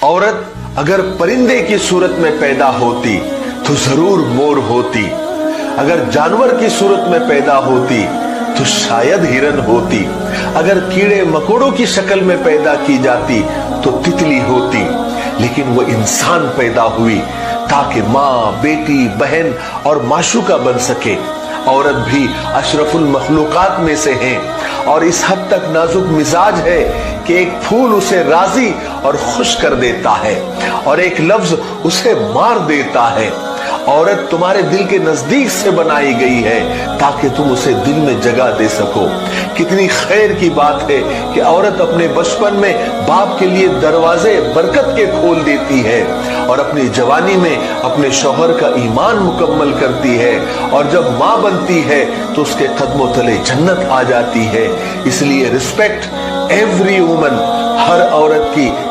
औरत अगर परिंदे की सूरत में पैदा होती तो जरूर मोर होती, अगर जानवर की सूरत में पैदा होती तो शायद हिरन होती, अगर कीड़े मकोड़ों की शक्ल में पैदा की जाती तो तितली होती, लेकिन वो इंसान पैदा हुई ताकि माँ, बेटी, बहन और माशूका बन सके। औरत भी अशरफुल मखलूकात में से है और इस हद तक नाजुक मिजाज है कि एक फूल उसे राजी और खुश कर देता है और एक लफ्ज उसे मार देता है। औरत तुम्हारे दिल के नजदीक से बनाई गई है ताकि तुम उसे दिल में जगह दे सको। कितनी खैर की बात है कि औरत अपने बचपन में बाप के लिए दरवाजे बरकत के खोल देती है और अपनी जवानी में अपने शौहर का ईमान मुकम्मल करती है और जब माँ बनती है तो उसके कदमों तले जन्नत आ जाती है। इसलिए रिस्पेक्ट एवरी वुमन, हर औरत की